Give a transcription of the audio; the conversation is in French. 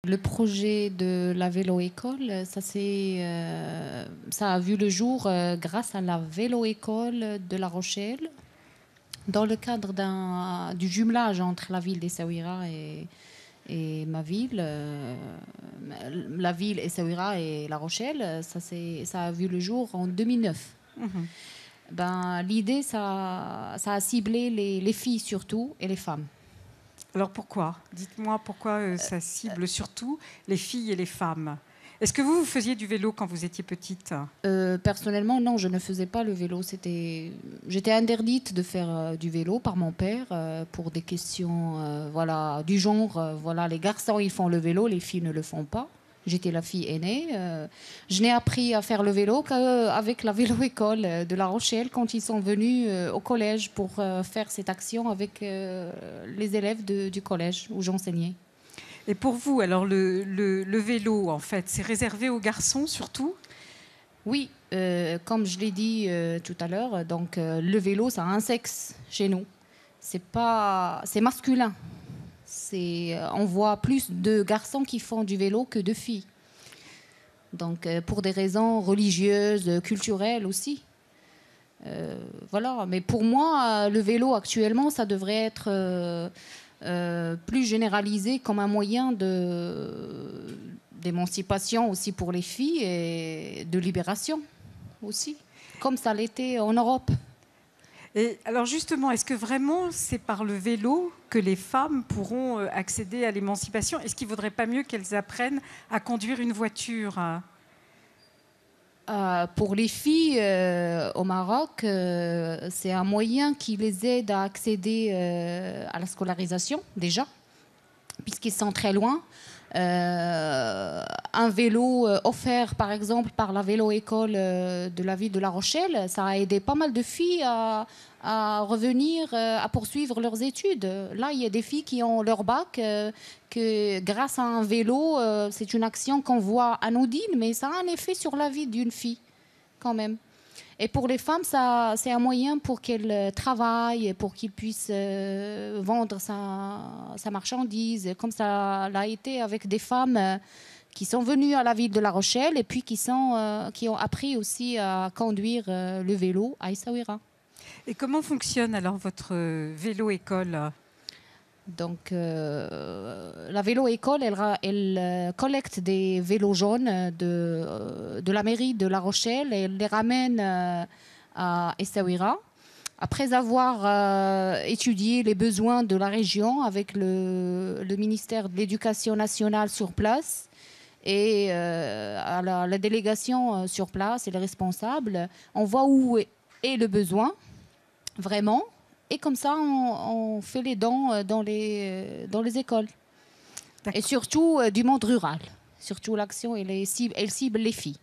Le projet de la vélo-école, ça a vu le jour grâce à la vélo-école de La Rochelle, dans le cadre du jumelage entre la ville d'Essaouira et ma ville. La ville Essaouira et La Rochelle, ça a vu le jour en 2009. L'idée, ça a ciblé les filles surtout et les femmes. Alors pourquoi? Dites-moi pourquoi ça cible surtout les filles et les femmes. Est-ce que vous faisiez du vélo quand vous étiez petite? Personnellement, non, je ne faisais pas le vélo. J'étais interdite de faire du vélo par mon père pour des questions du genre. Les garçons, ils font le vélo, les filles ne le font pas. J'étais la fille aînée. Je n'ai appris à faire le vélo qu'avec la vélo-école de La Rochelle quand ils sont venus au collège pour faire cette action avec les élèves du collège où j'enseignais. Et pour vous, alors le vélo, en fait, c'est réservé aux garçons surtout? Oui, comme je l'ai dit tout à l'heure, donc le vélo, ça a un sexe chez nous. C'est masculin. On voit plus de garçons qui font du vélo que de filles. Donc, pour des raisons religieuses, culturelles aussi. Mais pour moi, le vélo actuellement, ça devrait être plus généralisé comme un moyen d'émancipation aussi pour les filles et de libération aussi, comme ça l'était en Europe. Et alors justement, est-ce que vraiment c'est par le vélo que les femmes pourront accéder à l'émancipation? Est-ce qu'il ne vaudrait pas mieux qu'elles apprennent à conduire une voiture? Pour les filles au Maroc, c'est un moyen qui les aide à accéder à la scolarisation déjà, puisqu'ils sont très loin. Un vélo offert par exemple par la vélo-école de la ville de La Rochelle, ça a aidé pas mal de filles à revenir, à poursuivre leurs études. Là, il y a des filles qui ont leur bac, que grâce à un vélo, c'est une action qu'on voit anodine, mais ça a un effet sur la vie d'une fille quand même. Et pour les femmes, c'est un moyen pour qu'elles travaillent, pour qu'ils puissent vendre sa marchandise, comme ça l'a été avec des femmes qui sont venues à la ville de La Rochelle et puis qui ont appris aussi à conduire le vélo à Essaouira. Et comment fonctionne alors votre vélo-école? Donc, la vélo-école, elle collecte des vélos jaunes de la mairie de La Rochelle et elle les ramène à Essaouira. Après avoir étudié les besoins de la région avec le ministère de l'Éducation nationale sur place et à la délégation sur place et les responsables, on voit où est le besoin, vraiment. Et comme ça, on fait les dons dans les écoles. Et surtout du monde rural. Surtout l'action, elle cible les filles.